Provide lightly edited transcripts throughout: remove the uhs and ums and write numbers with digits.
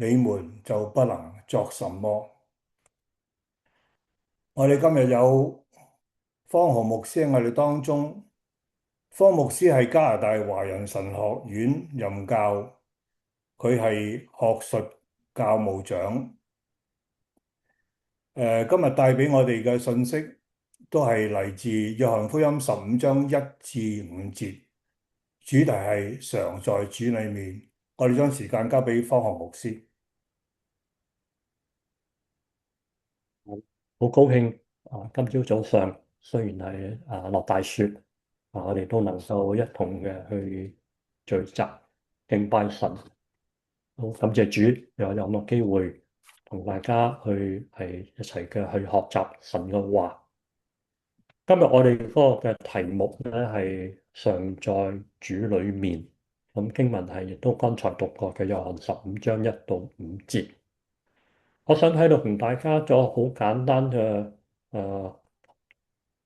你們就不能作什麼。我哋今日有方豪牧師喺我哋當中，方牧師係加拿大華人神學院任教，佢係學術教務長。今日帶俾我哋嘅信息都係嚟自約翰福音15章1至5節，主題係常在主裏面。我哋將時間交俾方豪牧師。好高興今朝早上雖然係落大雪，我哋都能夠一同嘅去聚集敬拜神。好感謝主，又有個機會同大家一齊嘅去學習神嘅話。今日我哋嗰個嘅題目咧係常在主裏面，咁經文係亦都剛才讀過嘅約翰15章1到5節。我想喺度同大家做好簡單嘅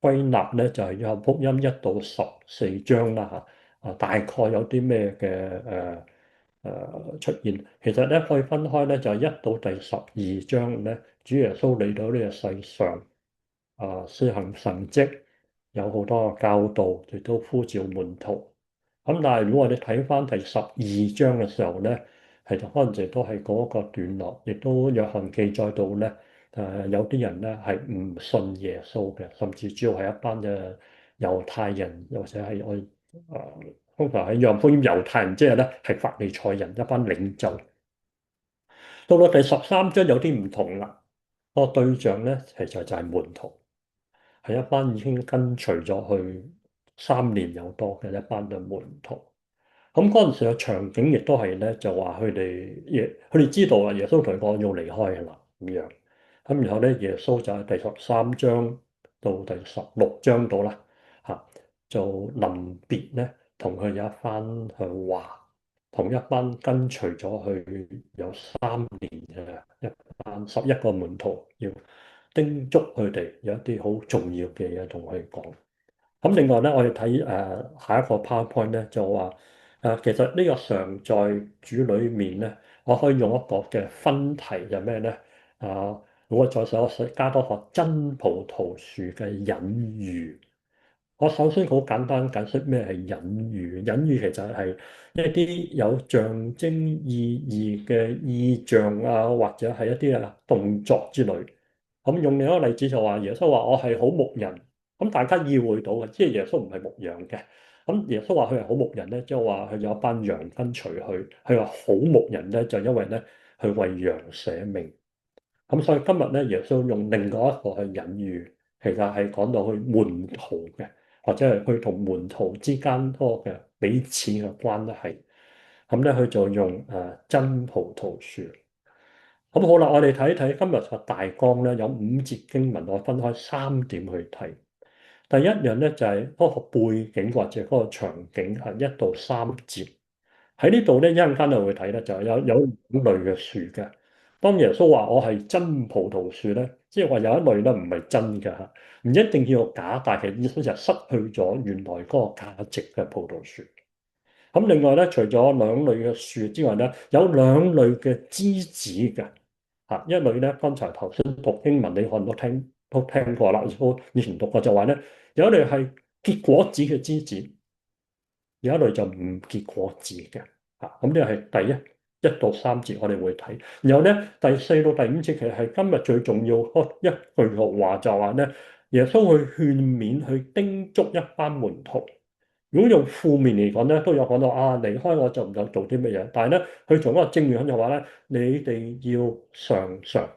歸納咧，就係約翰福音1到14章啦嚇。大概有啲咩嘅出現？其實咧可以分開咧，就係1到第12章咧，主耶穌嚟到呢個世上施行神蹟，有好多嘅教導，亦都呼召門徒。咁但係如果我哋睇翻第12章嘅時候咧，其實可能亦都係嗰個段落，亦都約翰記載到咧。有啲人咧係唔信耶穌嘅，甚至主要係一班嘅猶太人，又或者係通常喺約翰福音猶太人，即係咧係法利賽人一班領袖。到到第13章有啲唔同啦，個對象咧其實就係門徒，係一班已經跟隨咗佢3年有多嘅一班嘅門徒。咁嗰陣時嘅場景亦都係咧，就話佢哋知道啊，耶穌同佢講要離開㗎啦咁樣。咁然後咧，耶穌就喺第13章到第16章度啦，就臨別咧，同佢有一番嘅話，同一班跟隨咗佢有3年嘅一班11個門徒，要叮囑佢哋有一啲好重要嘅嘢同佢講。咁另外咧，我哋睇下一個 PowerPoint 咧，就話其實呢個常在主裏面咧，我可以用一個嘅分題就咩咧？如果再加多個真葡萄樹嘅隱喻。我首先好簡單解釋咩係隱喻。隱喻其實係一啲有象徵意義嘅意象啊，或者係一啲動作之類。咁用另一個例子就話，耶穌話我係好牧人。咁大家意會到嘅，即係耶穌唔係牧羊嘅。咁耶穌話佢係好牧人咧，即係話佢有一班羊跟隨佢。佢話好牧人咧，就因為咧佢為羊捨命。咁所以今日咧，耶穌用另外一個去隱喻，其實係講到佢門徒嘅，或者係佢同門徒之間嗰個嘅彼此嘅關係。咁咧，佢就用真葡萄樹。咁好啦，我哋睇睇今日個大綱咧，有5節經文，我分開3點去睇。第一樣咧就係嗰個背景或者嗰個場景係1到3節。喺呢度咧，一陣間就會睇咧，就係有兩類嘅樹嘅。當耶穌話我係真葡萄樹咧，即係話有一類咧唔係真嘅嚇，唔一定要假，但係意思就係失去咗原來嗰個價值嘅葡萄樹。咁另外咧，除咗兩類嘅樹之外咧，有兩類嘅枝子嘅嚇。一類咧，剛才頭先讀經文，你可能都聽過啦，以前讀過就話咧，有一類係結果子嘅枝子。有一類就唔結果子嘅，咁呢個係第1到3節我哋會睇。然後咧，第4到第5節其實係今日最重要一句嘅話，就話咧，耶穌去勸勉、去叮囑一班門徒。如果用負面嚟講咧，都有講到離開我就唔能做啲乜嘢。但係咧，佢從一個正面就話咧，你哋要常常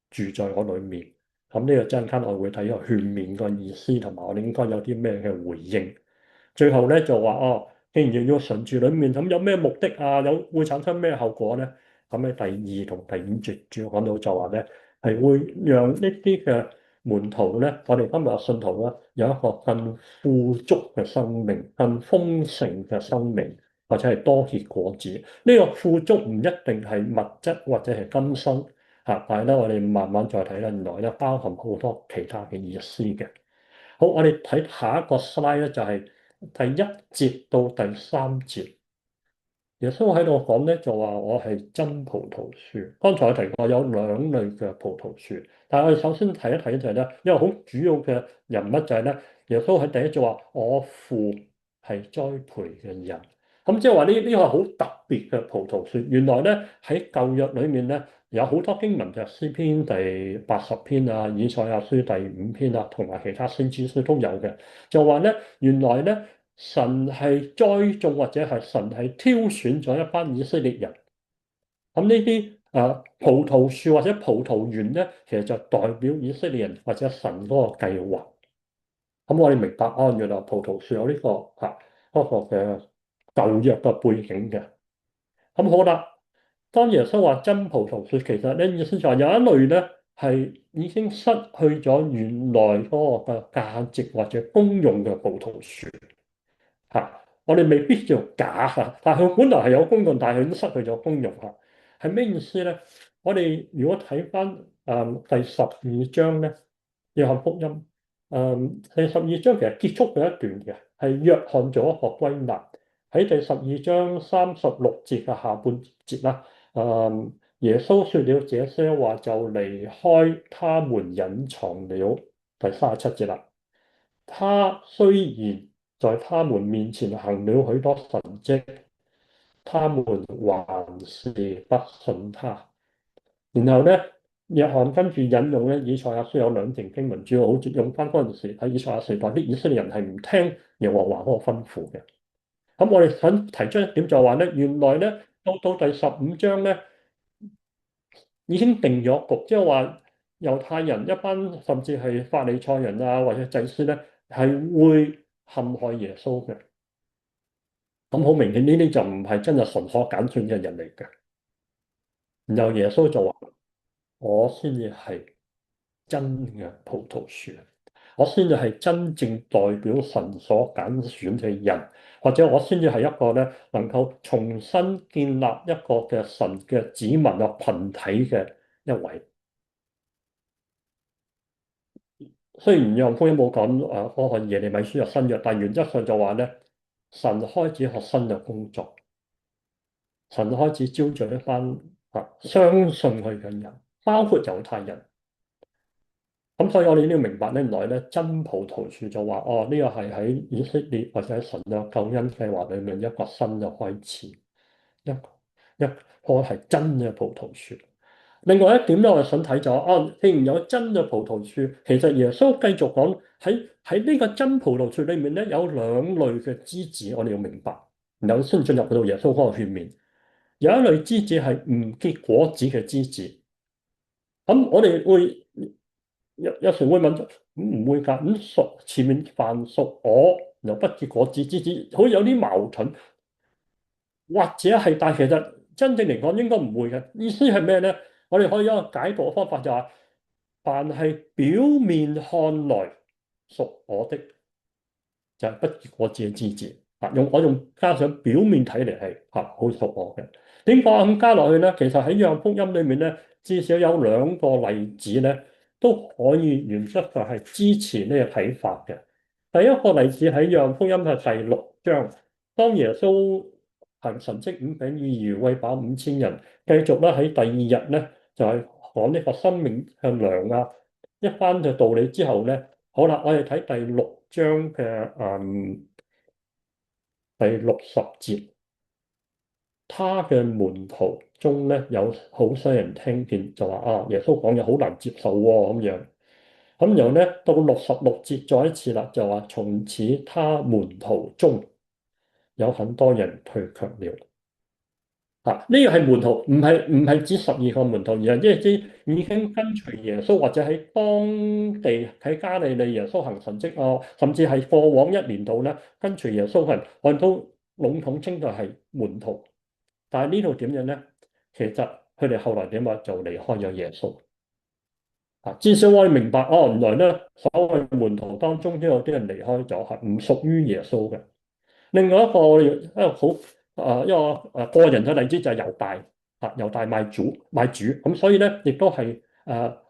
住在我裏面。咁呢個陣間我會睇個勸勉個意思，同埋我哋應該有啲咩嘅回應。最後咧就話既然要常住裏面，咁有咩目的啊？會產生咩後果咧？咁喺第2同第5節主要講到就話咧，係會讓呢啲嘅門徒咧，我哋今日嘅信徒咧，有一個更富足嘅生命、更豐盛嘅生命，或者係多結果子。呢個富足唔一定係物質或者係今生但係咧我哋慢慢再睇咧，原來咧包含好多其他嘅意思嘅。好，我哋睇下一個 slide 咧，就係第1節到第3節。耶穌喺度講咧，就話我係真葡萄樹。剛才我提過有兩類嘅葡萄樹，但係我哋首先睇一睇就係咧，一個好主要嘅人物就係咧，耶穌喺第一句話，我父係栽培嘅人。咁即係話呢個係好特別嘅葡萄樹。原來咧喺舊約裏面咧有好多經文，就係詩篇第80篇啊、以賽亞書第5篇啊，同埋其他先知書都有嘅，就話咧原來咧。神係栽種或者係神係挑選咗一班以色列人，咁呢啲葡萄樹或者葡萄園咧，其實就代表以色列人或者神嗰個計劃。咁我哋明白啊，原來葡萄樹有呢個嗰個嘅舊約嘅背景嘅。咁好啦，當耶穌話真葡萄樹，其實咧意思就係有一類咧係已經失去咗原來嗰個嘅價值或者功用嘅葡萄樹。我哋未必叫假嚇，但係佢本來係有功用，但係佢已經失去咗功用嚇。係咩意思咧？我哋如果睇翻第12章咧，約翰福音第12章其實結束咗一段嘅，係約翰做一個歸納喺第12章36節嘅下半節啦。耶穌說了這些話就離開他們，隱藏了。第37節啦。他雖然在他們面前行了許多神蹟，他們還是不信他。然後咧，約翰跟住引用咧以賽亞書有兩段經文，主要好似用翻嗰陣時喺以賽亞時代啲以色列人係唔聽耶和華嗰個吩咐嘅。咁我哋想提出一點就係話咧，原來咧到第15章咧已經定咗局，即係話猶太人一班甚至係法利賽人啊或者祭司咧係會陷害耶穌嘅。咁好明顯呢啲就唔係真係神所揀選嘅人嚟嘅。然後耶穌就話：我先至係真嘅葡萄樹，我先至係真正代表神所揀選嘅人，或者我先至係一個咧能夠重新建立一個嘅神嘅子民啊群體嘅一位。雖然約翰福音冇講嗰個耶利米書有新約，但原則上就話咧，神開始學新嘅工作。神開始招聚一班相信佢嘅人，包括猶太人。咁所以我哋都要明白咧，原來咧真葡萄樹就話哦，呢個係喺以色列或者喺神嘅救恩計劃裏面一個新嘅開始，一棵係真嘅葡萄樹。另外一點咧，我哋想睇就哦，既然有真嘅葡萄樹，其實耶穌繼續講喺呢個真葡萄樹裏面咧，有兩類嘅枝子，我哋要明白，然後先進入到耶穌嗰個勸勉。有一類枝子係唔結果子嘅枝子，咁我哋會有時會問，唔會㗎？咁熟前面凡屬我又不結果子枝子，好似有啲矛盾，或者係，但其實真正嚟講應該唔會嘅。意思係咩咧？我哋可以有一個解讀嘅方法就係，凡係表面看來屬我的，就係不結果子嘅枝子。我用加上表面睇嚟係好屬我嘅。點解咁加落去咧？其實喺約翰福音裏面咧，至少有兩個例子咧，都可以原則上係支持呢個睇法嘅。第一個例子喺約翰福音嘅第6章，當耶穌行神蹟5餅2魚餵飽5000人，繼續咧喺第2日咧就係講呢個生命嘅糧啊一番嘅道理之後咧，好啦，我哋睇第6章嘅第60節。他嘅門徒中咧有好些人聽見就話耶穌講嘢好難接受喎咁樣，咁然後咧到66節再一次啦，就話從此他門徒中有很多人退卻了。呢個係門徒，唔係指12個門徒，而係即係指已經跟隨耶穌或者喺當地喺加利利耶穌行神蹟甚至係過往1年度咧跟隨耶穌嘅人，我哋都籠統稱佢係門徒。但係呢度點樣咧？其實佢哋後來點啊？就離開咗耶穌。至少我哋明白原來咧所謂門徒當中都有啲人離開咗，係唔屬於耶穌嘅。另外一個好個人嘅例子就係猶大猶大賣主，咁所以咧亦都係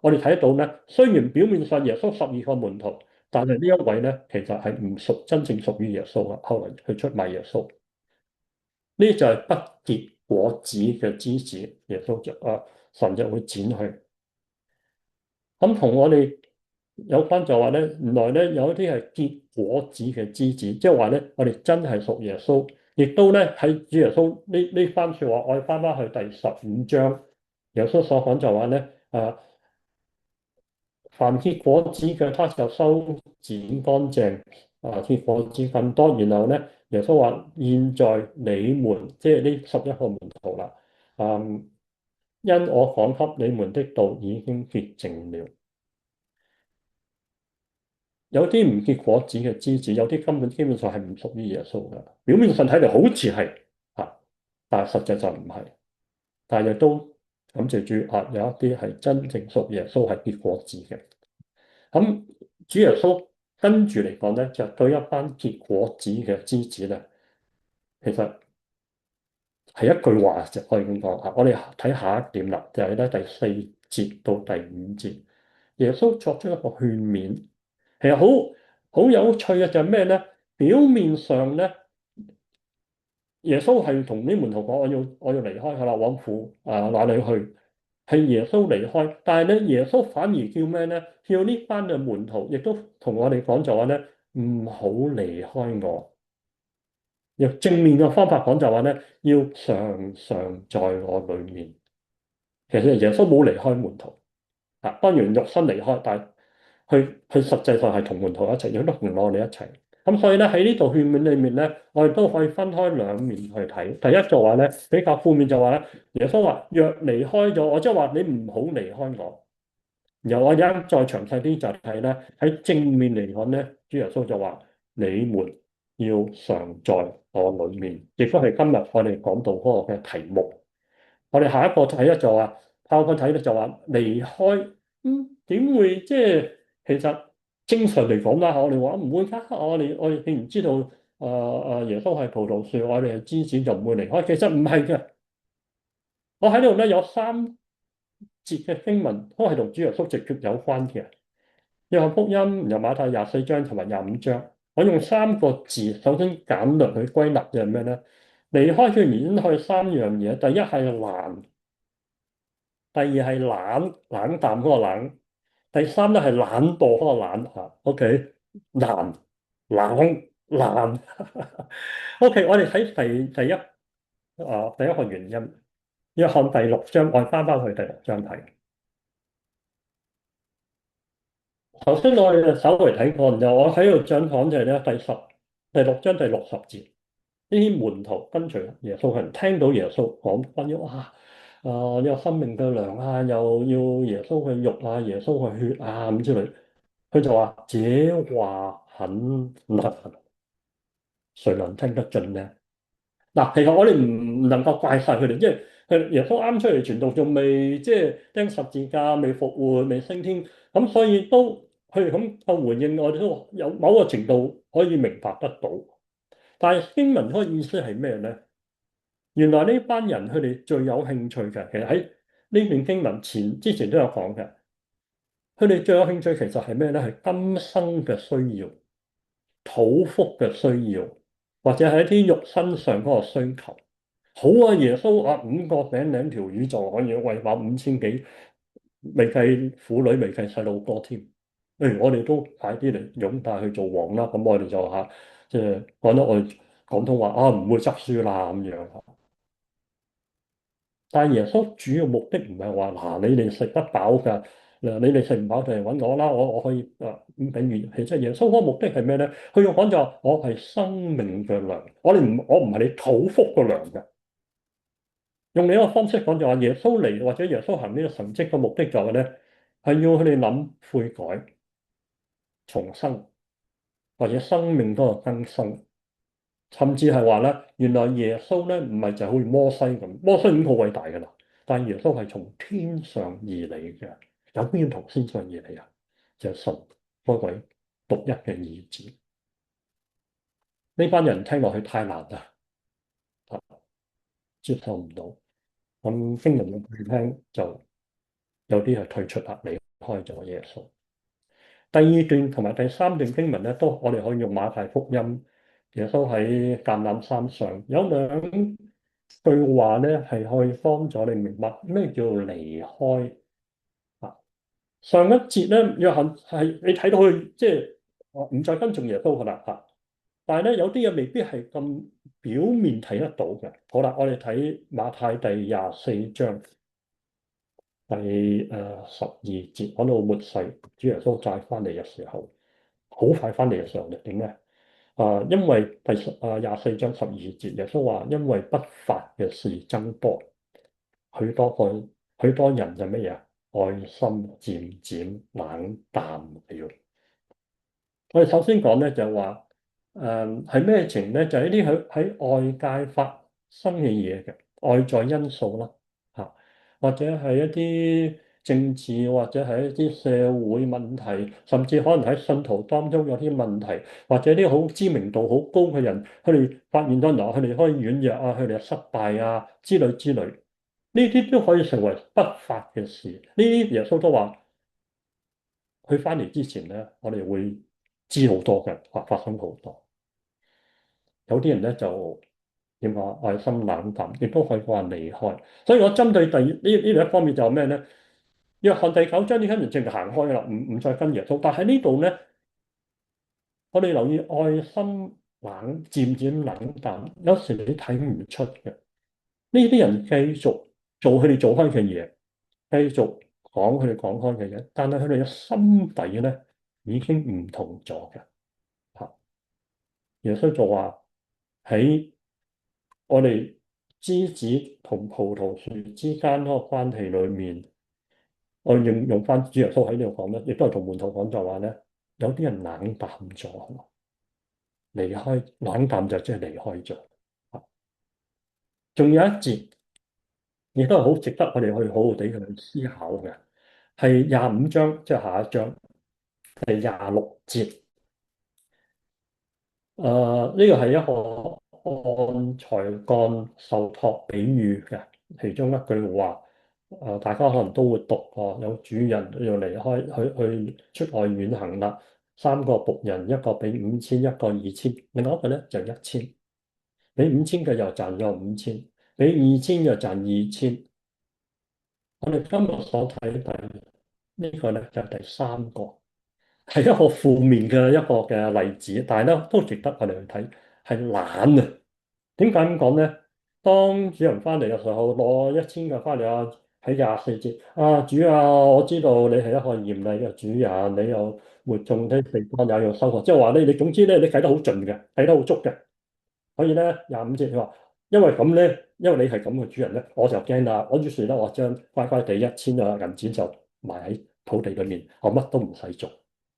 我哋睇得到咧，雖然表面上耶穌12個門徒，但係呢一位咧其實係唔真正屬於耶穌嘅，後來佢出賣耶穌。呢就係不結果子嘅枝子，耶穌神就會剪去。咁同我哋有關就話咧，原來咧有一啲係結果子嘅枝子，即係話咧，我哋真係屬耶穌，亦都咧喺主耶穌呢番説話，我哋翻翻去第15章，耶穌所講就話咧，凡結果子嘅，他就修剪乾淨，結果子更多。然後咧，耶穌話：現在你們即係呢11個門徒啦，因我講給你們的道已經潔淨了。有啲唔結果子嘅枝子，有啲根本基本上係唔屬於耶穌嘅。表面上睇嚟好似係但係實際就唔係。但係亦都感謝主有一啲係真正屬耶穌係結果子嘅。咁主耶穌跟住嚟講咧，就對一班結果子嘅枝子咧，其實係一句話就可以咁講。我哋睇下一點啦，就係咧第4節到第5節，耶穌作出一個勸勉。其實好有趣嘅就係咩咧？表面上咧，耶穌係同啲門徒講：我要離開佢啦，往父那裏去。係耶穌離開，但係咧，耶穌反而叫咩咧？叫呢班嘅門徒，亦都同我哋講就話咧，唔好離開我。用正面嘅方法講就話咧，要常常在我裏面。其實耶穌冇離開門徒當然肉身離開，但係佢實際上係同門徒一齊，亦都同我哋一齊。咁所以咧喺呢度勸勉裏面咧，我哋都可以分開兩面去睇。第一就話咧，比較負面就話咧，耶穌話若離開咗我，即係話你唔好離開我。然後我而家再詳細啲就係咧，喺正面嚟講咧，主耶穌就話你們要常在我裏面，亦都係今日我哋講到嗰個嘅題目。我哋下一個睇咧就話，下一個睇咧就話離開，點會即係其實正常嚟講啦，我哋話唔會㗎，我哋既然知道耶穌係葡萄樹，我哋係枝子就唔會離開。其實唔係嘅，我喺呢度咧有3節嘅經文都係同主耶穌直接有關嘅。約翰福音、由馬太24章同埋25章，我用3個字，首先簡略去歸納嘅係咩咧？離開嘅原因係3樣嘢，第一係難，第二係冷淡嗰個冷，第三咧係懶惰嗰個懶。OK，難冷。OK，我哋睇第一個原因，約翰第6章，我翻去第6章睇。頭先我哋就稍微睇過，然後我喺度想講就係咧第6章第60節，呢啲門徒跟隨耶穌嘅人聽到耶穌講關於有生命嘅糧又要耶穌嘅肉耶穌嘅血咁之類，佢就話：這話很難，誰能聽得進呢？嗱，其實我哋唔能夠怪晒佢哋，即係佢耶穌啱出嚟傳道，仲未即係釘十字架，未復活，未升天，咁所以都佢哋咁嘅回應，我哋都有某個程度可以明白得到。但係經文嗰個意思係咩咧？原來呢班人佢哋最有興趣嘅，其實喺呢段經文之前都有講嘅，佢哋最有興趣其實係咩咧？係今生嘅需要、肚腹嘅需要，或者係一啲肉身上嗰個需求。好耶穌5個餅2條魚就可以餵飽5000幾，未計婦女，未計細路哥添。我哋都快啲嚟擁戴去做王啦！咁我哋就即係講得我哋廣東話唔會執輸啦咁樣。但係耶穌主要目的唔係話你哋食得飽㗎，你哋食唔飽就嚟揾我啦，我可以咁比喻。其實耶穌嗰個目的係咩咧？佢要講就話我係生命嘅糧，我唔係你肚腹嘅糧嘅。用另一個方式講就話耶穌嚟或者耶穌行呢個神蹟嘅目的就係咧，係要佢哋諗悔改、重生或者生命嗰個更新，甚至係話咧，原來耶穌咧唔係就好似摩西咁，摩西已經好偉大㗎啦，但係耶穌係從天上而嚟嘅。有邊個從天上而嚟啊？就係神嗰位獨一嘅兒子。呢班人聽落去太難啦，接受唔到。咁經文嘅聽就有啲係退出啦，離開咗耶穌。第2段同埋第3段經文咧，都我哋可以用馬太福音耶穌喺橄欖山上有兩句話咧，係可以幫咗你明白咩叫離開啊。上一節咧，約翰係你睇到佢即係唔再跟從耶穌噶啦嚇，但係咧有啲嘢未必係咁表面睇得到嘅。好啦，我哋睇馬太第24章第12節，講到末世，主耶穌再翻嚟嘅時候，好快翻嚟嘅時候就點咧？因為24章12節，耶穌話：因為不法嘅事增多，許多人就乜嘢？愛心漸漸冷淡了。我哋首先講咧就係話，係咩情咧？就係一啲喺外界發生嘅嘢嘅外在因素啦，嚇，或者係一啲政治，或者係一啲社會問題，甚至可能喺信徒當中有啲問題，或者啲好知名度好高嘅人，佢哋發現咗原來佢哋可以軟弱啊，佢哋失敗啊之類之類，呢啲都可以成為不法嘅事。呢啲耶穌都話。佢翻嚟之前咧，我哋會知好多嘅，發生好多。有啲人咧就點話愛心冷淡，亦都可以話離開。所以我針對呢兩方面就係咩咧？約翰第9章呢啲人淨係行開啦，唔再跟耶穌。但係呢度咧，我哋留意愛心漸漸冷淡，有時你睇唔出嘅。呢啲人繼續做佢哋做開嘅嘢，繼續講佢哋講開嘅嘢，但係佢哋嘅心底咧已經唔同咗嘅。嚇，耶穌就話喺我哋枝子同葡萄樹之間嗰個關係裏面，我用翻主耶穌喺呢度講咧，亦都係同門徒講就話咧，有啲人冷淡咗，離開冷淡就即係離開咗。嚇，仲有一節。亦都係好值得我哋去好好地去思考嘅，係25章，即係下一章第26節。呢個係一個按才幹受託比喻嘅其中一句話。大家可能都會讀過，有主人要離開去出外遠行啦。3個僕人，一個俾5000，一個2000，另外一個咧就1000。俾5000嘅又賺咗5000，俾2000又賺2000。我哋今日所睇呢個咧就係第三個，係一個負面嘅一個嘅例子，但係咧都值得我哋去睇，係懶啊！點解咁講咧？當主人翻嚟嘅時候，攞1000個翻嚟啊，喺24節啊，主啊，我知道你係一個嚴厲嘅主人，你又活種啲地方也要收穫，即係話咧，你總之咧，你計得好盡嘅，計得好足嘅，所以咧25節佢話。因為咁咧，因為你係咁嘅主人咧，我就驚啦。我於是咧，我將乖乖地1000個銀錢就埋喺土地裏面，我乜都唔使做，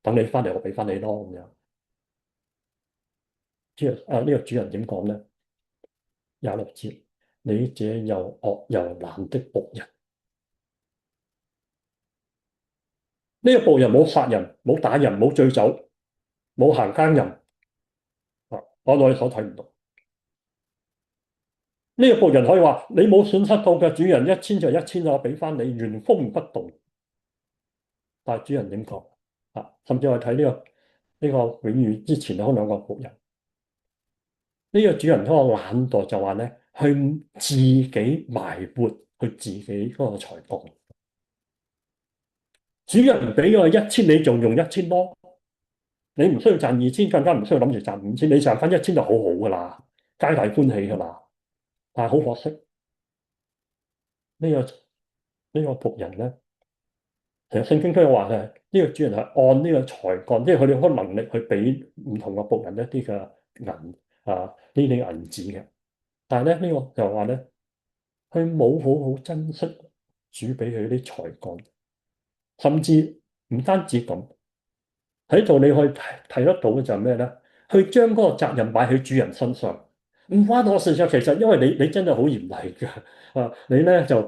等你翻嚟，我俾翻你咯咁樣。呢個主人點講咧？26節，你這又惡又懶的僕人，呢個僕人冇殺人，冇打人，冇醉酒，冇行奸淫啊！我哋所睇唔到。呢個僕人可以話：你冇損失到嘅，主人1000就1000，我俾翻你，原封不動。但係主人點講啊？甚至我睇呢個比喻之前嗰兩個僕人，呢個主人嗰個懶惰就話咧，去自己埋沒佢自己嗰個才幹。主人俾我1000，你仲用1000咯？你唔需要賺2000，更加唔需要諗住賺5000，你賺翻1000就好好噶啦，皆大歡喜噶啦。但係好可惜，呢個僕人咧。其實聖經都有話嘅，呢個主人係按呢個才幹，即係佢哋有個能力去俾唔同嘅僕人一啲嘅銀呢啲銀子嘅。但係咧呢個就話咧，佢冇好好珍惜主俾佢啲才幹，甚至唔單止咁喺度，你可以睇得到嘅就係咩咧？去將嗰個責任擺喺主人身上，唔關我事實。其實因為你真係好嚴厲嘅。你咧就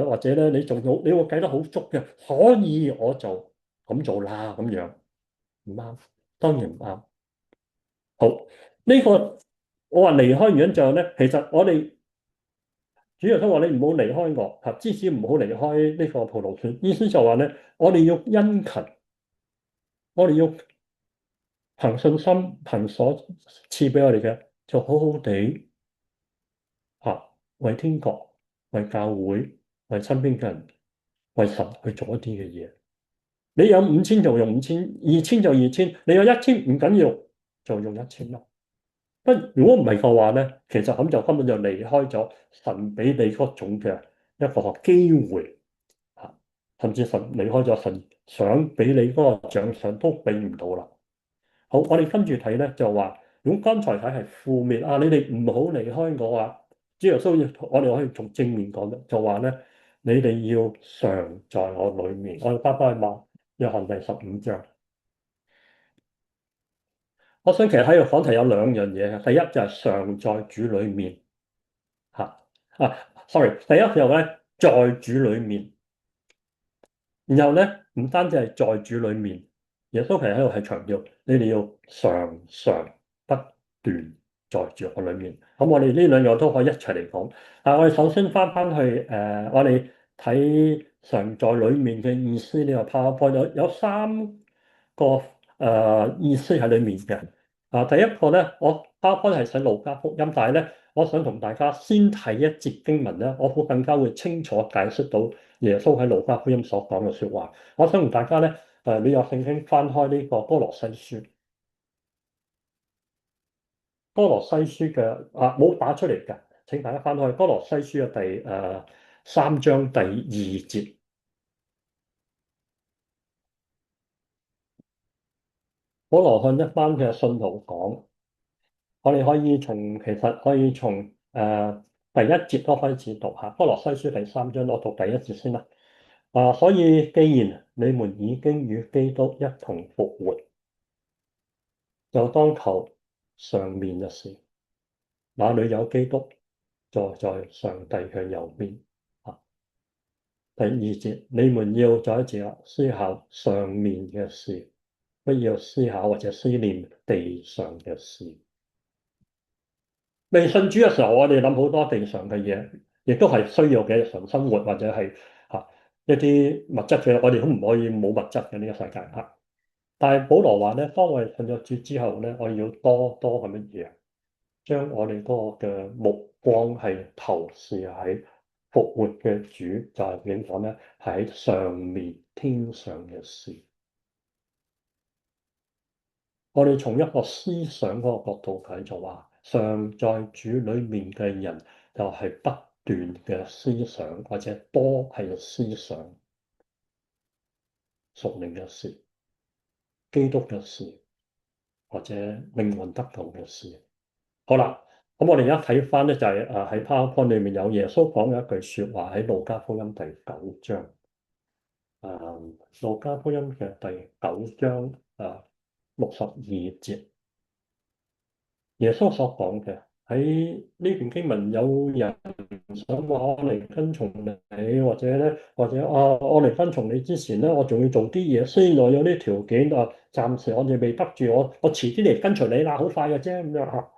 或者咧你仲要你會計得好足嘅，所以我就咁做啦咁樣，唔啱，當然唔啱。好，呢個我話離開原因就係咧，其實我哋主要都話你唔好離開我，枝子唔好離開呢個葡萄樹，意思就話咧，我哋要殷勤，我哋要憑信心，憑所賜俾我哋嘅，就好好地為天國、為教會、為身邊嘅人、為神去做一啲嘅嘢。你有5000就用5000，2000就2000，你有1000唔緊要，就用1000咯。如果唔係嘅話咧，其實咁就根本就離開咗神俾你嗰種嘅一個機會啊，甚至神離開咗神想俾你嗰個獎賞都俾唔到啦。好，我哋跟住睇咧就話，如果剛才睇係負面啊，你哋唔好離開我啊。主耶穌要我哋可以從正面講嘅，就話咧，你哋要常在我裏面。我哋翻返去約翰第15章。我想其實喺度講題有兩樣嘢嘅，第一就係常在主裏面嚇sorry，第一就咧在主裏面，然後咧唔單止係在主裏面，耶穌其實喺度係強調你哋要常常不斷在主我裏面。咁我哋呢兩樣都可以一齊嚟講。我哋首先翻去我哋睇常在裏面嘅意思呢個 PowerPoint 有三個意思喺裏面嘅。第一個咧，我 PowerPoint 係寫路加福音，但係咧，我想同大家先睇一節經文咧，我會更加會清楚解釋到耶穌喺路加福音所講嘅説話。我想同大家咧，你有聖經翻開呢個歌羅西書，歌羅西書嘅冇打出嚟嘅，請大家翻開歌羅西書嘅第3章第2節。保羅向一班嘅信徒講，我哋其實可以從第一節都開始讀下。歌羅西書第3章，我讀第一節先啦。所以既然你們已經與基督一同復活，就當求上面嘅事，那裏有基督坐在上帝嘅右邊。第二節，你們要再一次思考上面嘅事，不要思考或者思念地上嘅事。未信主嘅時候，我哋諗好多地上嘅嘢，亦都係需要嘅日常生活或者係一啲物質嘅，我哋都唔可以冇物質嘅呢個世界嚇。但係保羅話咧，當我哋信咗主之後咧，我哋要多多咁乜嘢，將我哋嗰個嘅目光係投射喺復活嘅主，就係點講咧？係喺上面天上嘅事。我哋從一個思想嗰個角度睇，就話常在主裏面嘅人，就係不斷嘅思想，或者多係思想屬靈嘅事、基督嘅事，或者靈魂得救嘅事。好啦，咁我哋而家睇翻咧，就係喺 PowerPoint 裏面有耶穌講嘅一句説話喺路加福音第9章。路加福音嘅第9章62節。耶穌所講嘅喺呢段經文，有人想話我嚟跟從你，或者咧，我嚟跟從你之前咧，我仲要做啲嘢先，我有啲條件暫時我哋未得住，我遲啲嚟跟隨你啦，好快嘅啫咁樣嚇。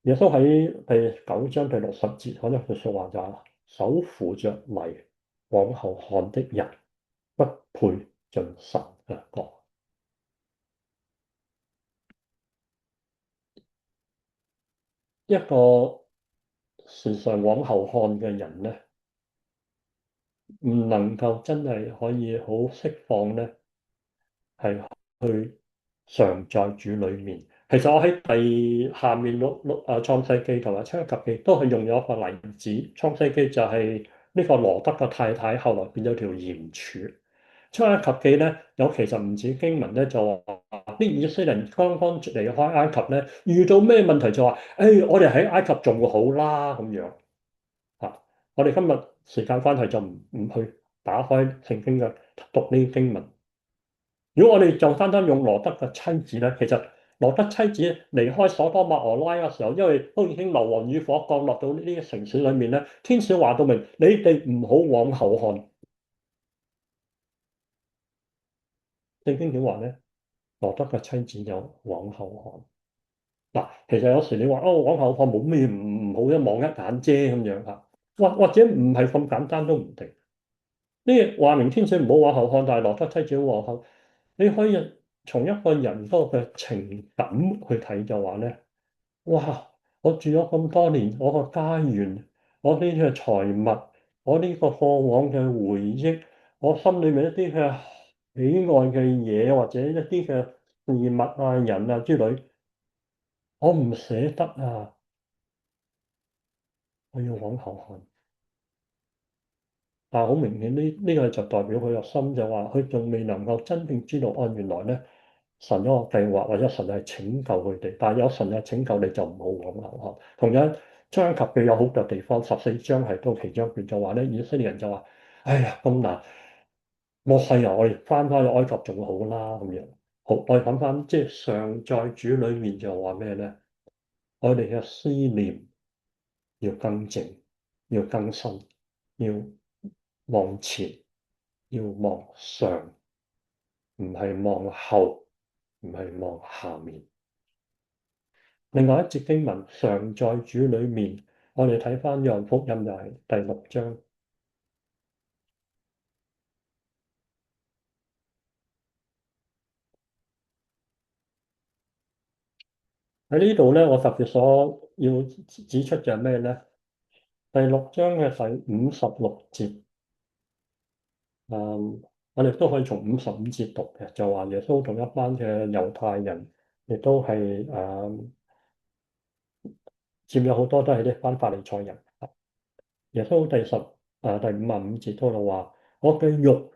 耶穌喺第9章第60節講咗句説話就係：手扶着犁往後看的人，不配進神嘅國。一個時常往後看嘅人咧，唔能夠真係可以好釋放咧，係去常在主裏面。其實我喺下面創世記同埋出埃及記都係用咗一個例子。創世記就係呢個羅德嘅太太後來變咗條鹽柱。出埃及記咧有其實唔止經文咧，就話啲以色列人剛剛離開埃及咧，遇到咩問題就話：我哋喺埃及仲好啦咁樣。我哋今日時間關係就唔去打開聖經嘅讀呢啲經文。如果我哋就單單用羅德嘅妻子咧，其實羅德妻子離開所多瑪俄拉嘅時候，因為都已經硫磺與火降落到呢啲城市裏面咧，天使話到明，你哋唔好往後看。聖經點話咧？羅德嘅妻子有往後看。其實有時你話往後看冇咩唔好，一望一眼啫咁樣嚇，或者唔係咁簡單都唔定。呢話明天使唔好往後看，但係羅德妻子往後，你可以從一個人嗰個嘅情感去睇就話咧，哇！我住咗咁多年，我個家園，我呢啲嘅財物，我呢個過往嘅回憶，我心裏面一啲嘅喜愛嘅嘢，或者一啲嘅事物啊、人啊之類，我唔捨得啊！我要往後看。但係好明顯，呢個就代表佢個心就話，佢仲未能夠真正知道，哦，原來咧神嗰個計劃或者神係拯救佢哋，但係有神嘅拯救你就唔好往後看。同樣章及嘅有好多地方，14章係都其中一段就話咧，以色列人就話：哎呀咁難，我係啊，我哋翻去埃及仲好啦咁樣。好，我哋諗翻即係常在主裏面就話咩咧？我哋嘅思念要更正，要更新，要望前，要望上，唔係望後，唔係望下面。另外一節經文，常在主裏面，我哋睇翻約翰福音就係第6章。喺呢度咧，我特別所要指出就係咩咧？第6章嘅第56節，我哋都可以從55節讀嘅，就話耶穌同一班嘅猶太人，亦都係佔有好多都係呢班法利賽人。耶穌第55節嗰度話：我嘅肉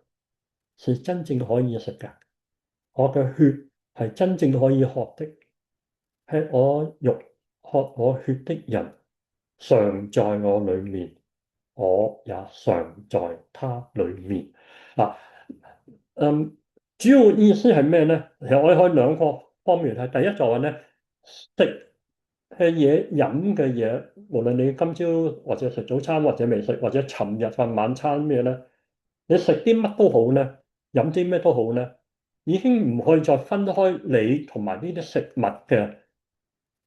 是真正可以食嘅，我嘅血係真正可以喝的。吃我肉、喝我血的人，常在我裏面，我也常在他裏面。嗱，嗯，主要意思係咩咧？其實我哋可以兩個方面睇。第一就係咧，食嘅嘢、飲嘅嘢，無論你今朝或者食早餐，或者未食，或者尋日份晚餐咩咧，你食啲乜都好咧，飲啲咩都好咧，已經唔可以再分開你同埋呢啲食物嘅。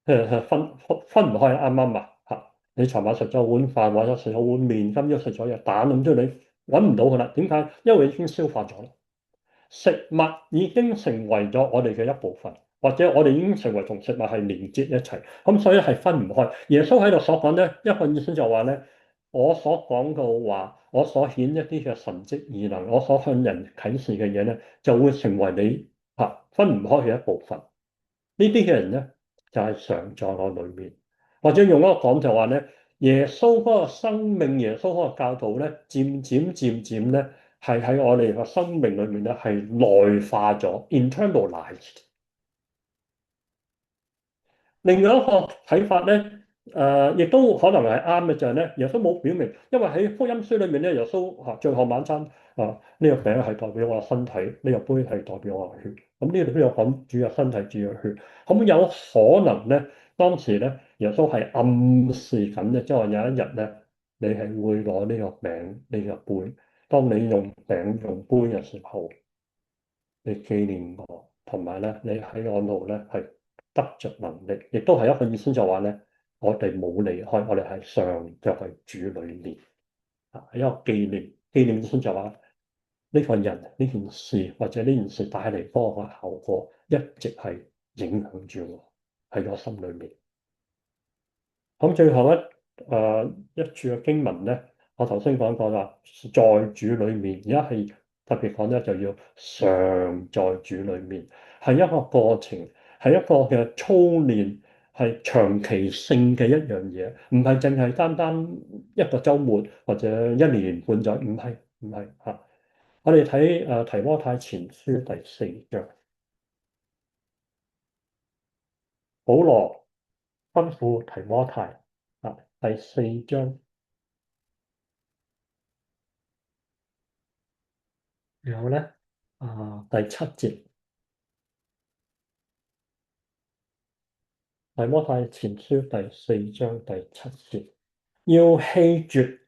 分唔開，啱啱啊？嚇！你尋晚食咗碗飯，或者食咗碗麵，今朝食咗隻蛋咁，即係你揾唔到佢啦。點解？因為已經消化咗啦。食物已經成為咗我哋嘅一部分，或者我哋已經成為同食物係連結一齊，咁所以係分唔開。耶穌喺度所講咧，一個意思就話咧，我所講嘅話，我所顯一啲嘅神蹟異能，我所向人啟示嘅嘢咧，就會成為你分唔開嘅一部分。呢啲嘅人咧，就係常在我裏面，或者用一個講就話咧，耶穌嗰個生命，耶穌嗰個教導咧，漸漸咧，係喺我哋個生命裏面咧，係內化咗 （internalized）。另外一個睇法咧，亦都可能係啱嘅，就係咧，耶穌冇表明，因為喺福音書裏面咧，耶穌最後晚餐呢個餅係代表我嘅身體，呢個杯係代表我嘅血。咁呢度都有講主嘅身體、主嘅血。咁有可能咧，當時咧，耶穌係暗示緊嘅，即係話有一日咧，你係會攞呢個餅、呢個杯，當你用餅用杯嘅時候，你紀念我，同埋咧，你喺我度咧係得着能力，亦都係一個意思就話咧，我哋冇離開，我哋係常在主裏面係一個紀念。紀念意思就話呢個人、呢件事或者呢件事帶嚟嗰個效果，一直係影響住我喺我心裏面。咁最後一處嘅經文咧，我頭先講過啦，在主裏面，而家係特別講咧，就要常在主裏面，係一個過程，係一個嘅操練，係長期性嘅一樣嘢，唔係淨係單單一個週末或者一年半載，唔係嚇。我哋睇提摩太前書第4章，保羅吩咐提摩太第4章。然後咧，第7節，提摩太前書第4章第7節，要棄絕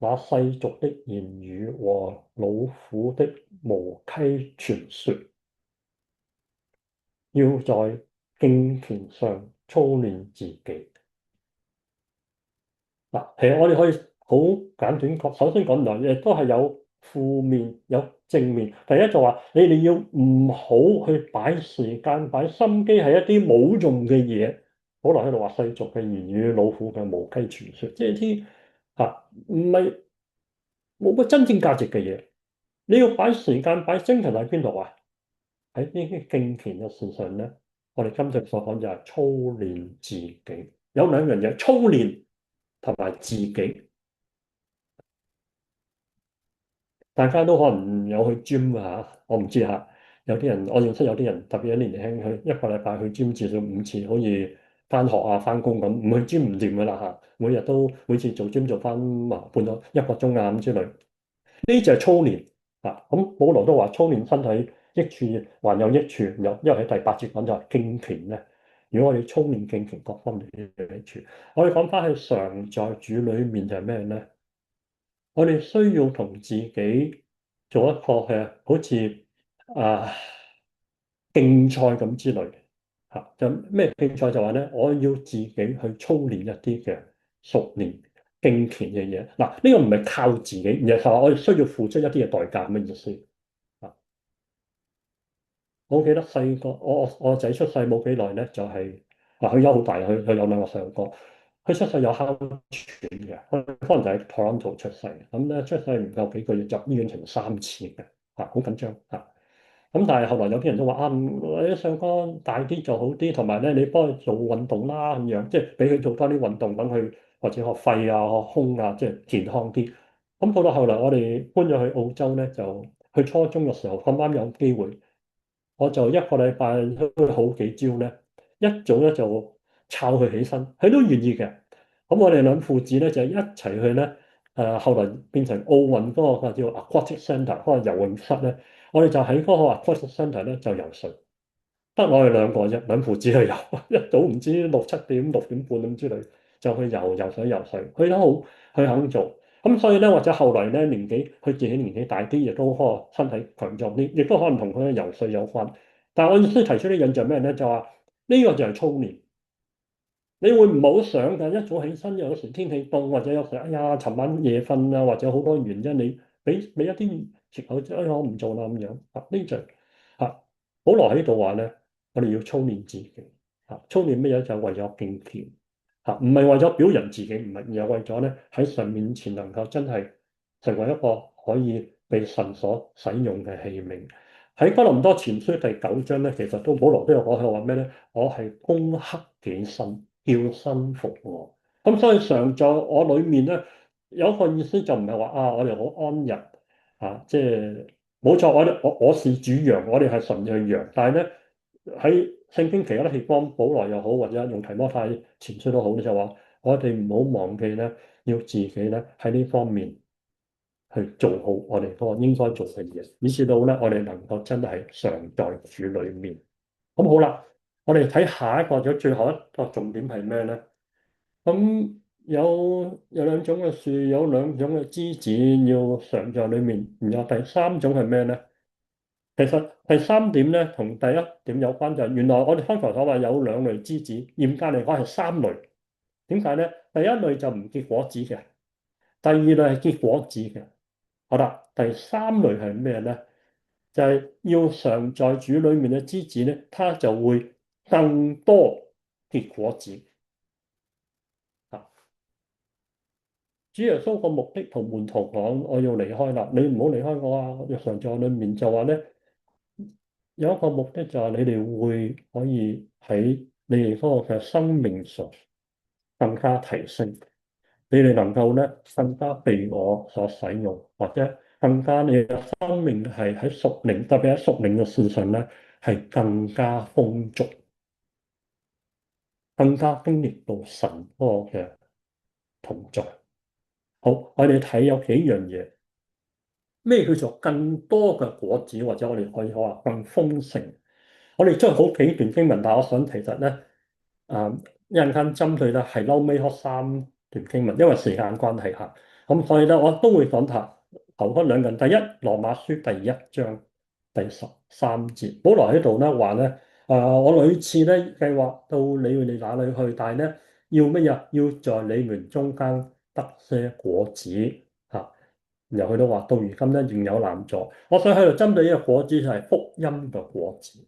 那世俗的言語和老虎的無稽傳說，要在敬虔上操練自己。嗱，其實我哋可以好簡短講，首先講來，亦都係有負面有正面。第一就話你哋要唔好去擺時間擺心機喺一啲冇用嘅嘢，好耐喺度話世俗嘅言語、老虎嘅無稽傳說，即係啲唔係冇乜真正價值嘅嘢。你要擺時間擺精神喺邊度啊？喺呢啲敬虔嘅事上咧，我哋今日所講就係操練自己，有兩樣嘢，操練同埋自己。大家都可能有去 gym 啊，我唔知嚇。有啲人我認識有啲人特別一年輕，去一個禮拜去 gym 至少5次，好似翻學啊、翻工咁，唔去 gym 唔掂噶啦嚇。每次做 gym 做翻半個一個鐘啊咁之類，呢就係操練啊。咁保羅都話操練身體益處還有益處，因為喺第八節講就係敬虔咧。如果我哋操練敬虔各方面嘅益處，我哋講翻去常在主裏面就係咩咧？我哋需要同自己做一個好似啊競賽咁之類嚇，就咩競賽就話咧，我要自己去操練一啲嘅熟練敬虔嘅嘢。嗱，呢個唔係靠自己，而係話我哋需要付出一啲嘅代價咁嘅意思啊。我記得細個，我仔出世冇幾耐咧，就係佢有好大，佢有兩個細路哥，佢出世有哮喘嘅，佢可能就喺 Toronto 出世，咁咧出世唔夠幾個月入醫院成3次嘅，好緊張嚇。咁但係後來有啲人都話你上哥大啲就好啲，同埋咧你幫佢做運動啦咁樣，即係俾佢做多啲運動，等佢或者學肺啊、學胸啊，即係健康啲。咁到到後來我哋搬咗去澳洲咧，就去初中嘅時候咁啱有機會。我就一個禮拜都好幾朝咧，一早咧就摷佢起身，佢都願意嘅。咁我哋兩父子咧就一齊去咧，後來變成奧運嗰個叫 Aquatic Centre 嗰個游泳室咧，我哋就喺嗰個 Aquatic Centre 咧就游水，得我哋兩個啫，兩父子去游，一早唔知6、7點、6點半咁之類就去游水，佢都好，佢肯做。咁所以咧，或者後來咧佢自己年紀大啲，亦都可能身體強壯啲，亦都可能同佢嘅游水有關。但係我意思提出啲印象咩咧？就話呢個就係操練。你會唔好想㗎？一早起身，有時天氣凍，或者有時哎呀，尋晚夜瞓啊，或者好多原因，你俾一啲藉口，哎呀，我唔做啦咁樣。呢就保羅喺度話咧，我哋要操練自己。操練乜嘢就係為咗敬虔。唔係為咗表揚自己，唔係，而係為咗咧喺神面前能夠真係成為一個可以被神所使用嘅器皿。喺哥林多前書第9章咧，其實保羅都有講，佢話咩咧？我係攻克己身，叫身服我。咁所以常在我裏面咧，有一個意思就唔係話我哋好安逸即係冇錯，我是主羊，我哋係神嘅羊，但係咧喺聖經其他地方，保羅又好，或者用提摩太前書都好，就話我哋唔好忘記咧，要自己咧喺呢方面去做好我哋嗰個應該做嘅嘢，以至到咧我哋能夠真係常在主裏面。咁好啦，我哋睇下一個咗最後一個重點係咩咧？咁有兩種嘅樹，有兩種嘅枝子要常在裏面，然後第三種係咩咧？其實第三點咧，同第一點有關，就係原來我哋剛才所話有兩類枝子，嚴格嚟講係三類。點解咧？第一類就唔結果子嘅，第二類係結果子嘅。好啦，第三類係咩咧？就係要常在主裏面嘅枝子咧，它就會更多結果子。主耶穌個目的同門徒講：我要離開啦，你唔好離開我啊！日常在裏面就話咧，有一個目的就係你哋會可以喺你哋嗰個嘅生命上更加提升，你哋能夠咧更加被我所使用，或者更加你嘅生命係喺屬靈，特別喺屬靈嘅事上咧係更加豐足，更加經歷到神嗰個嘅同在。好，我哋睇有幾樣嘢。咩叫做更多嘅果子，或者我哋可以話更豐盛？我哋將好幾段經文，但係我想其實咧，一陣間針對咧係嬲尾嗰3段經文，因為時間關係嚇，咁所以咧我都會講下頭嗰兩段。第一，羅馬書第1章第13節，保羅喺度咧話咧，我屢次咧計劃到你哋那裏去，但係咧要乜嘢？要在你們中間得些果子嚇。然後佢都話到如今咧仍有難助。我想喺度針對呢個果子就係福音嘅果子。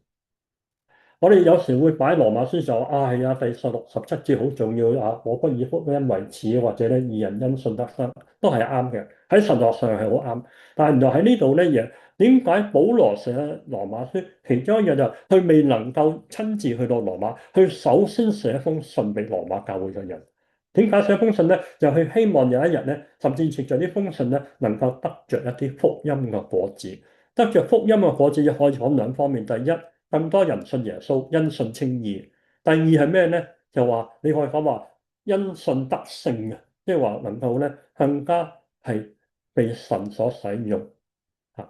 我哋有時會擺羅馬書就話係啊，第16、17節好重要啊！我不以福音為恥，或者咧義人因信得生，都係啱嘅。喺神學上係好啱。但係原來喺呢度咧，點解保羅寫羅馬書？其中一樣就係佢未能夠親自去到羅馬，佢首先寫封信俾羅馬教會嘅人。點解寫封信咧？就係希望有一日咧，甚至藉着呢封信咧，能夠得着一啲福音嘅果子。得着福音嘅果子可以講兩方面。第一，更多人信耶穌，因信稱義。第二係咩咧？就話你可以講話因信得勝嘅，即係話能夠咧更加係被神所使用，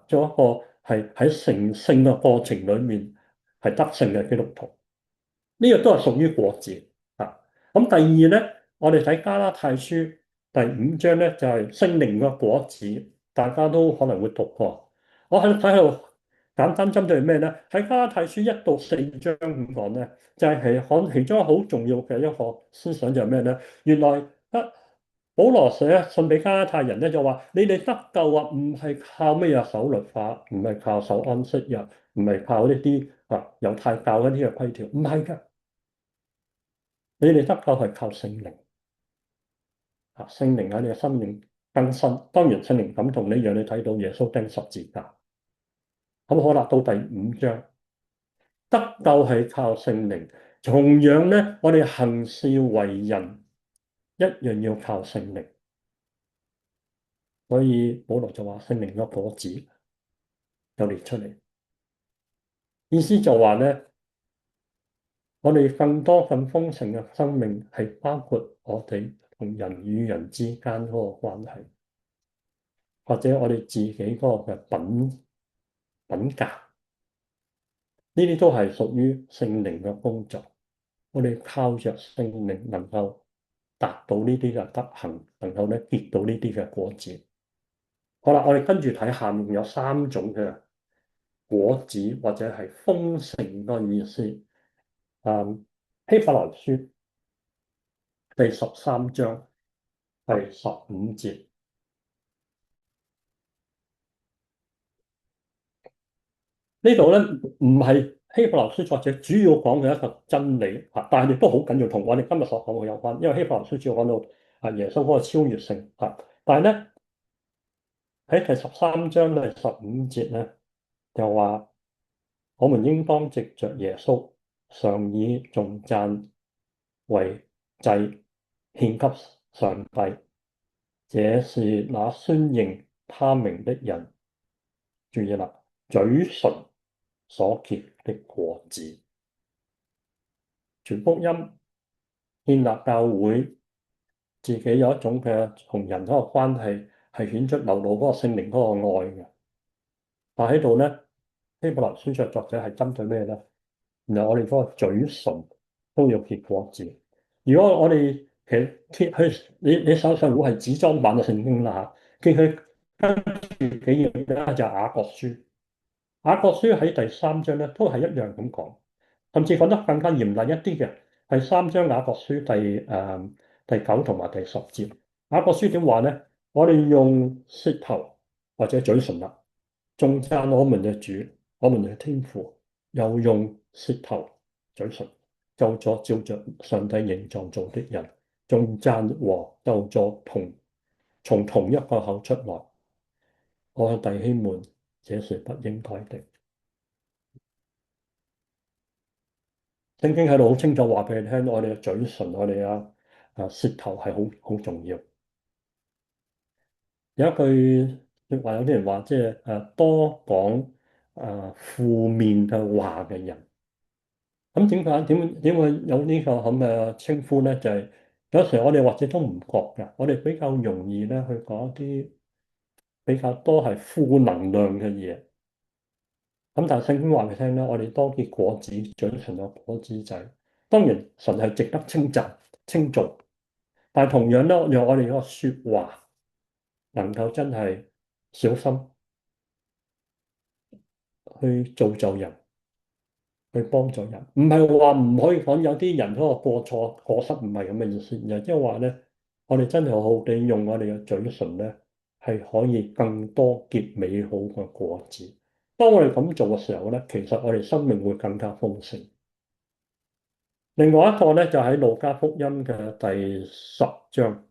做一個係喺成聖嘅過程裏面係得勝嘅基督徒。呢個都係屬於果子啊。咁第二咧，我哋睇加拉太書第5章咧，就係聖靈嘅果子，大家都可能會讀過。我喺度簡單針對咩咧？喺加拉太書1到4章咁講咧，就係講其中好重要嘅一個思想就係咩咧？原來保羅寫信俾加拉太人咧，就話你哋得救啊，唔係靠咩嘢守律法，唔係靠守安息日，唔係靠呢啲猶太教嗰啲嘅規條，唔係㗎。你哋得救係靠聖靈，聖靈喺你嘅生命更新。當然聖靈感動你，讓你睇到耶穌釘十字架。咁好啦，到第5章，得救係靠聖靈。同樣咧，我哋行事為人一樣要靠聖靈。所以保羅就話聖靈嘅果子就列出嚟，意思就話咧，我哋更多更豐盛嘅生命係包括我哋同人與人之間嗰個關係。或者我哋自己嗰個嘅品格，呢啲都係屬於聖靈嘅工作。我哋靠着聖靈能夠達到呢啲嘅德行，能夠咧結到呢啲嘅果子。好啦，我哋跟住睇下面有3種嘅果子，或者係豐盛嘅意思。希伯來書第13章第15節。呢度咧唔係希伯來書作者主要講嘅一個真理，但係亦都好緊要，同我哋今日所講嘅有關。因為希伯來書主要講到耶穌嗰個超越性，但係咧喺第13章第15節咧就話，我們應當藉着耶穌常以頌讚為祭獻給上帝，這是那宣認他名的人，注意啦，嘴唇所結的果子。傳福音、建立教會，自己有一種嘅同人嗰個關係，係顯出流露嗰個聖靈嗰個愛嘅。但喺度咧，希伯來書作者係針對咩咧？然後我哋嗰個嘴唇都要結果子。如果我哋其實揭去你手上如果係紙裝版嘅聖經啦嚇，揭去跟住幾頁咧就係雅各書。雅各書喺第3章咧都係一樣咁講，甚至講得更加嚴厲一啲嘅。第3章雅各書第9同埋第10節，雅各書點話咧？我哋用舌頭或者嘴唇啦，頌讚我們嘅主，我們嘅天父，又用舌頭、嘴唇就作照着上帝形狀做的人，頌讚和就作從同一個口出來。我嘅弟兄們，這是不應該的。聖經喺度好清楚話俾你聽，我哋嘅嘴唇，我哋舌頭係好重要。有一句説話，有啲人話，即係多講負面嘅話嘅人。咁點會有呢個咁嘅稱呼咧？就係有時我哋或者都唔覺㗎，我哋比較容易咧去講一啲比較多係負能量嘅嘢。咁但係聖經話俾你聽咧，我哋多結果子，嘴唇有果子仔。當然神係值得稱讚稱頌，但係同樣咧，讓我哋嗰個説話能夠真係小心去造就人，去幫助人。唔係話唔可以講有啲人嗰個過錯過失，唔係咁嘅意思，而係即係話咧，我哋真係好好地用我哋嘅嘴唇咧，係可以更多結美好嘅果子。當我哋咁做嘅時候咧，其實我哋生命會更加豐盛。另外一個咧就喺路加福音嘅第10章，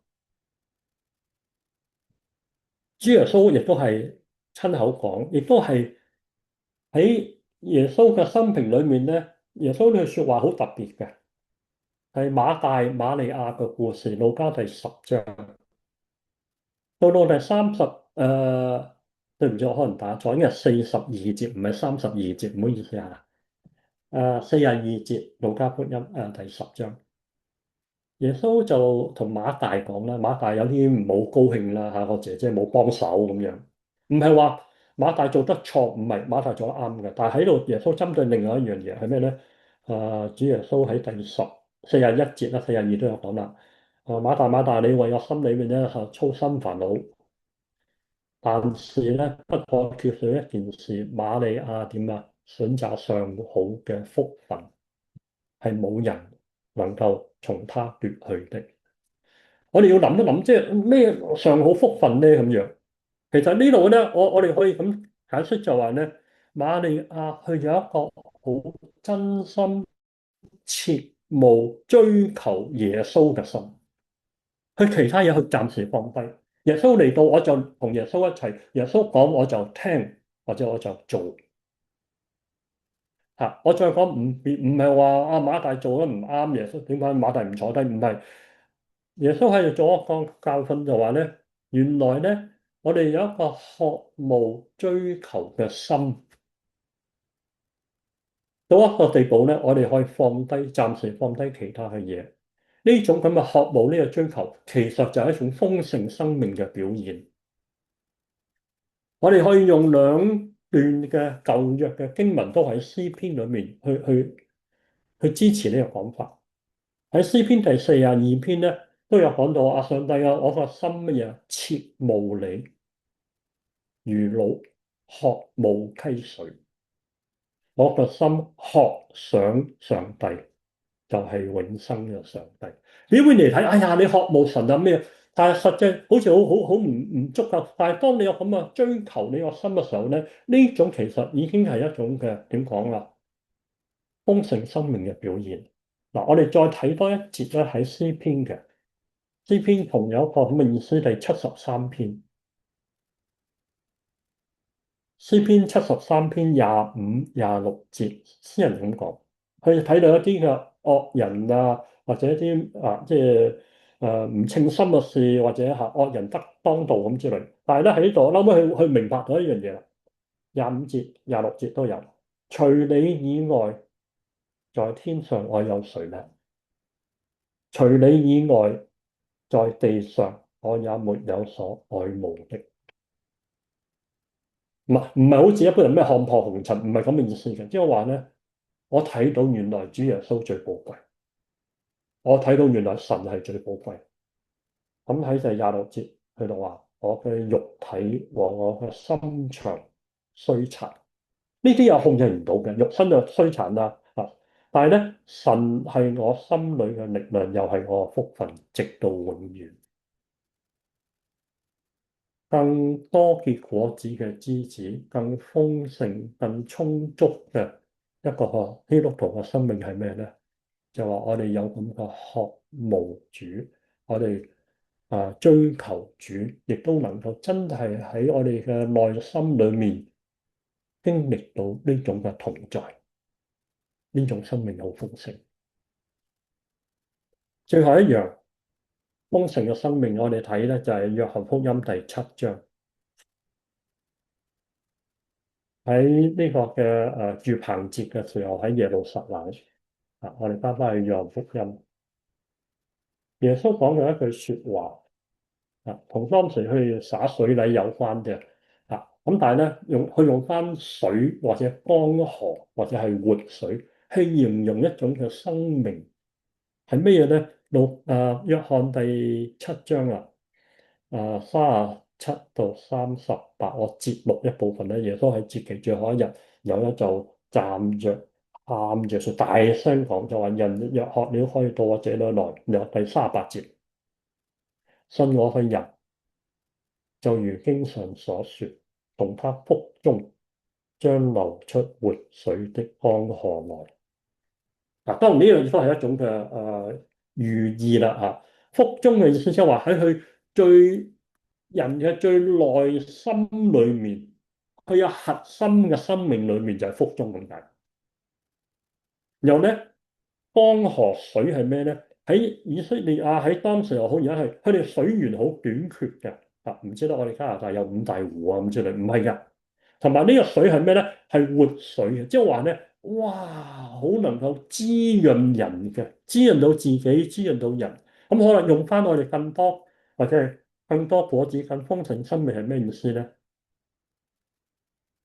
主耶穌亦都係親口講，亦都係喺耶穌嘅生平裏面咧，耶穌呢句說話好特別嘅，係馬大馬利亞嘅故事，路加第10章。到第對唔住，我可能打錯，應該係42節，唔係32節，唔好意思啊。42節，路加福音第10章，耶穌就同馬大講啦，馬大有啲唔好高興啦嚇，我姐姐冇幫手咁樣，唔係話馬大做得錯，唔係馬大做得啱嘅，但係喺度耶穌針對另外一樣嘢係咩咧？主耶穌喺41節啦、42都有講啦。馬大馬大，你為我心裏面咧操心煩惱。但是咧，不可缺少一件事，瑪利亞點啊？選擇上好嘅福分，係冇人能夠從他奪去的。我哋要諗一諗，即係咩上好福分咧？咁樣，其實呢度咧，我哋可以咁解釋就話咧，瑪利亞佢有一個好真心切慕追求耶穌嘅心。佢其他嘢佢暫時放低，耶穌嚟到我就同耶穌一齊，耶穌講我就聽或者我就做嚇。我再講唔係話阿馬大做得唔啱，耶穌點解馬大唔坐低？唔係耶穌喺度做一個教訓就話咧，原來咧我哋有一個渴慕追求嘅心，到一個地步咧，我哋可以放低，暫時放低其他嘅嘢。呢種咁嘅渴慕，呢個追求，其實就係一種豐盛生命嘅表現。我哋可以用兩段嘅舊約嘅經文，都喺詩篇裏面去支持呢個講法。喺詩篇第42篇咧，都有講到啊，上帝啊，我個心乜嘢切慕你，如鹿渴慕溪水。我個心渴想上帝，就係永生嘅上帝。表面嚟睇，哎呀，你渴慕神啊咩？但係實際好似好唔足夠。但係當你有咁嘅追求你個心嘅時候咧，呢種其實已經係一種嘅點講啦，豐盛生命嘅表現。嗱，我哋再睇多一節咧，喺詩篇嘅詩篇同有一個咁嘅意思，第73篇。詩篇73篇25、26節，詩人咁講，佢睇到一啲嘅惡人啊，或者一啲即係唔稱心嘅事，或者惡人得當道咁之類。但係咧喺呢度，後尾佢明白到一樣嘢啦。25節、26節都有，除你以外，在天上我有誰呢？除你以外，在地上我也沒有所愛慕的。唔係好似一般人咩看破紅塵，唔係咁嘅意思嘅。即係話咧，我睇到原來主耶穌最寶貴，我睇到原來神係最寶貴。咁喺第26節佢就話：我嘅肉體和我嘅心腸衰殘，呢啲又控制唔到嘅，肉身就衰殘啦。但係咧，神係我心裏嘅力量，又係我嘅福分，直到永遠。更多結果子嘅枝子，更豐盛、更充足嘅一個基督徒嘅生命係咩咧？就話我哋有咁嘅渴慕主，我哋追求主，亦都能夠真係喺我哋嘅內心裏面經歷到呢種嘅同在，呢種生命好豐盛。最後一樣豐盛嘅生命，我哋睇咧就係約翰福音第7章。喺呢個嘅住棚節嘅時候，喺耶路撒冷我哋翻返去約翰福音，耶穌講咗一句說話同當時去灑水禮有關嘅咁，但係咧佢用翻水或者江河或者係活水去形容一種嘅生命係咩嘢咧？約翰第7章37到38，我節錄一部分咧。耶穌喺節期最後一日，有一就站着喊着說，大聲講就話：人若渴了，可以到我這裏來。然後第38節，信我嘅人就如經上所說，從他腹中將流出活水的江河來。嗱，當然呢樣亦都係一種嘅寓意啦嚇。腹中嘅意思即係話喺佢人嘅最內心裏面，佢有核心嘅生命裏面就係腹中咁解。然後咧，江河水係咩咧？喺以色列啊，喺當時又好，而家係佢哋水源好短缺嘅。唔知道我哋加拿大有五大湖啊咁之類，唔係㗎。同埋呢個水係咩咧？係活水嘅，即係話咧，哇，好能夠滋潤人嘅，滋潤到自己，滋潤到人。咁可能用翻我哋更多或者係更多果子、更豐盛生命係咩意思咧？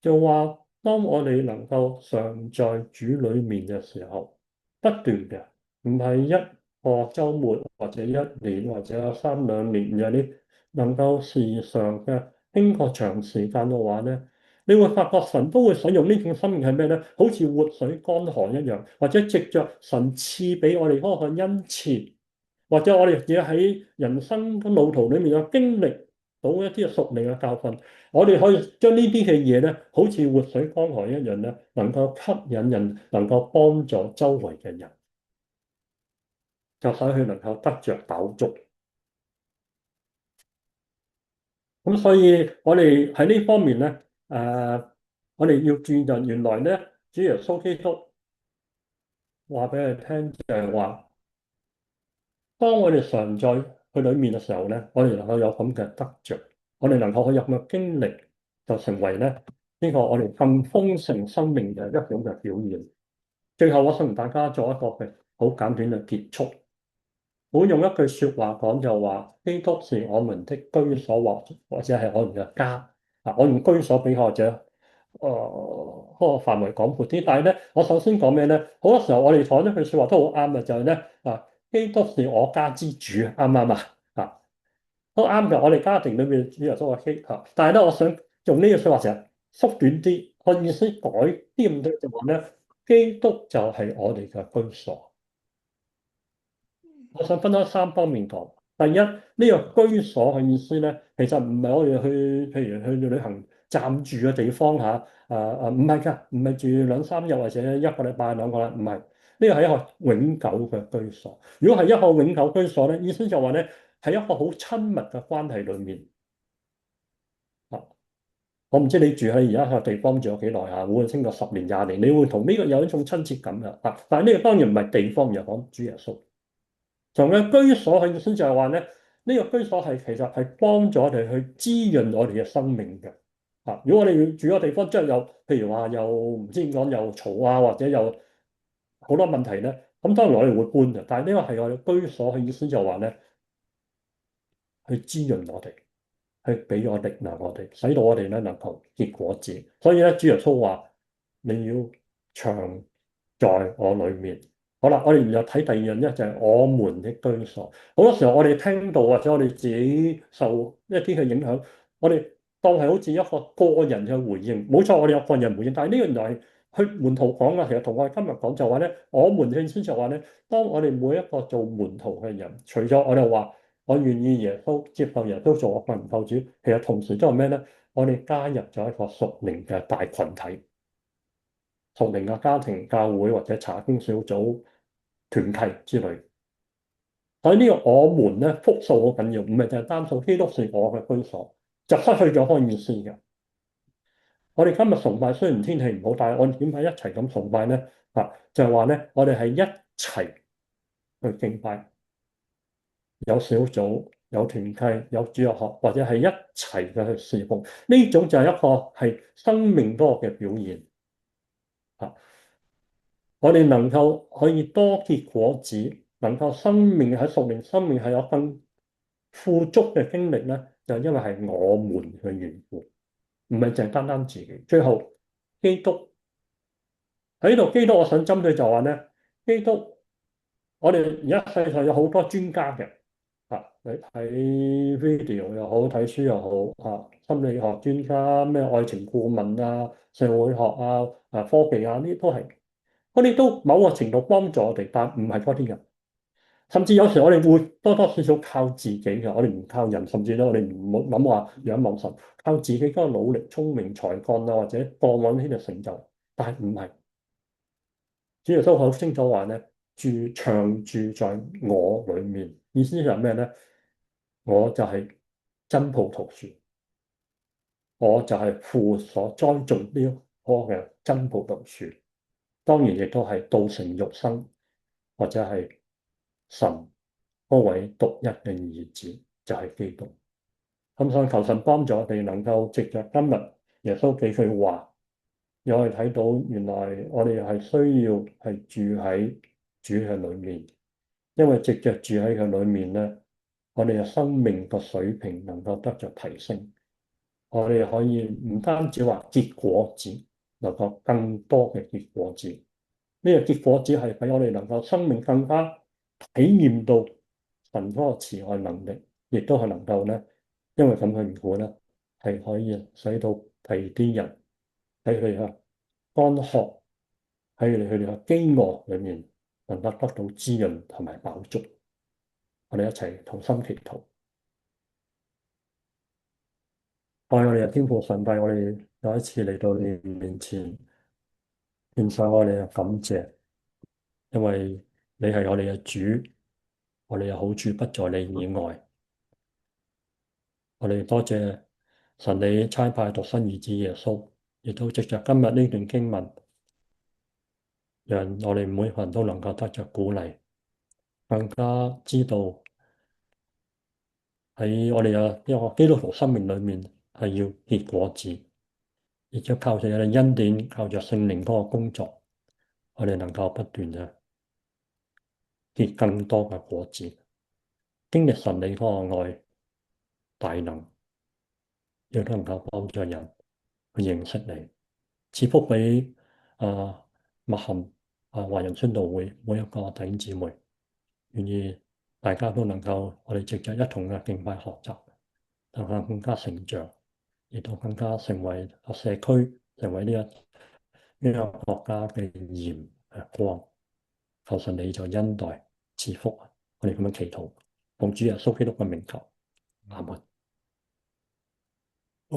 就話當我哋能夠常在主裏面嘅時候，不斷嘅，唔係一個週末或者一年或者三兩年，而係你能夠時常嘅經過長時間嘅話咧，你會發覺神都會使用呢種生命係咩咧？好似活水江河一樣，或者藉着神賜俾我哋嗰個恩賜，或者我哋自己喺人生嘅路途裏面有經歷到一啲屬靈嘅教訓。我哋可以將呢啲嘅嘢咧，好似活水江河一樣咧，能夠吸引人，能夠幫助周圍嘅人，就使佢能夠得着飽足。咁所以我哋喺呢方面咧，我哋要注意就原來咧，主耶穌基督話俾佢聽就係話，當我哋常在佢裏面嘅時候咧，我哋能夠有咁嘅得着，我哋能夠有咁嘅經歷，就成為咧呢個我哋更豐盛生命嘅一種嘅表現。最後，我想同大家做一個嘅好簡短嘅結束。我用一句説話講就話：基督是我們的居所，或者係我們嘅家。我用居所比或者嗰個範圍廣闊啲。但係咧，我首先講咩咧？好多時候我哋講一句説話都好啱嘅，就係咧基督是我家之主，啱唔啱啊？都啱嘅。我哋家庭裏面主耶穌係基督，但係咧，我想用呢句説話成日縮短啲，個意思改啲咁多，就話咧。基督就係我哋嘅居所。我想分開三方面講。第一，呢個居所嘅意思咧，其實唔係我哋去，譬如去旅行暫住嘅地方嚇。唔係㗎，唔係住兩三日或者一個禮拜兩個禮拜，唔係。呢個係一個永久嘅居所。如果係一個永久居所咧，意思就話咧，係一個好親密嘅關係裡面。我唔知你住喺而家個地方住咗幾耐嚇，會唔會升到10年20年？你會同呢個有一種親切感嘅。但係呢個當然唔係地方，而係講主耶穌。從嘅居所嘅意思就係話咧，呢個居所係其實係幫助我哋去滋潤我哋嘅生命嘅。如果我哋住個地方，即係有譬如話又唔知點講又嘈啊，或者有好多問題咧，咁當然我哋會搬嘅。但係呢個係我哋居所嘅意思就係話咧，去滋潤我哋。去俾我力量我哋，使到我哋咧能夠結果子。所以咧，主耶穌話：你要常在我裏面。好啦，我哋又睇第二樣咧，就係我們的居所。好多時候我哋聽到或者我哋自己受一啲嘅影響，我哋當係好似一個個人嘅回應。冇錯，我哋有個人回應，但係呢個原來係佢門徒講嘅，其實同我哋今日講就話咧，我們嘅意思就話咧，當我哋每一個做門徒嘅人，除咗我哋話。我願意耶穌接受耶穌做我個人救主，其實同時都係咩咧？我哋加入咗一個屬靈嘅大群體、屬靈嘅家庭、教會或者查經小組、團契之類。所以呢個我們咧複數好緊要，唔係淨係單數。基督是我嘅居所，就失去咗個意思嘅。我哋今日崇拜雖然天氣唔好，但係我哋點解一齊咁崇拜咧？就係話咧，我哋係一齊去敬拜。有小組、有團契、有主日學，或者係一齊嘅去侍奉，呢種就係一個係生命多嘅表現。我哋能夠可以多結果子，能夠生命喺屬靈生命係有更富足嘅經歷咧，就因為係我們嘅緣故，唔係淨係單單自己。最後，基督喺度，基督我想針對就話咧，基督我哋而家世上有好多專家嘅。你睇 video 又好，睇書又好，心理學專家、咩愛情顧問啊、社會學科技啊，呢啲都係，我哋都某個程度幫助我哋，但唔係嗰啲人。甚至有時我哋會多多少少靠自己嘅，我哋唔靠人，甚至咧我哋唔好諗話仰望神，靠自己嗰個努力、聰明、才幹啊，或者過往呢啲嘅成就，但係唔係。主耶穌好清楚話咧，常住在我裏面，意思係咩咧？我就係真葡萄樹，我就係父所栽種呢一棵嘅真葡萄樹。當然亦都係道成肉身，或者係神嗰位獨一嘅兒子，就係基督。咁所以求神幫助我哋能夠藉着今日耶穌幾句話，又可以睇到原來我哋係需要係住喺主嘅裏面，因為藉着住喺佢裏面咧，我哋嘅生命個水平能夠得着提升，我哋可以唔單止話結果子，能夠更多嘅結果子。呢個結果子係俾我哋能夠生命更加體驗到神嗰個慈愛能力，亦都係能夠咧，因為咁嘅緣故咧，係可以使到第二啲人喺佢哋嘅乾渴，喺佢哋嘅飢餓裏面，能夠得到滋潤同埋飽足。我哋一齊同心祈禱，愛我哋嘅天父上帝，我哋又一次嚟到你面前，獻上我哋嘅感謝，因為你係我哋嘅主，我哋嘅好處不在你以外。我哋多謝神你差派獨生兒子耶穌，亦都藉着今日呢段經文，讓我哋每個人都能夠得着鼓勵，更加知道喺我哋嘅一個基督徒生命裏面係要結果子，亦都靠住你嘅恩典，靠着聖靈嗰個工作，我哋能夠不斷嘅結更多嘅果子，經歷神你嗰個愛大能，亦都能夠幫助人去認識你。賜福俾麥涵華人宣道會每一個弟兄姊妹，願意大家都能夠我哋藉着一同嘅敬拜學習，能夠更加成長，亦都更加成為社區，成為呢個國家嘅鹽光。求神你就恩待賜福，我哋咁樣祈禱，奉主耶穌基督嘅名求，阿門。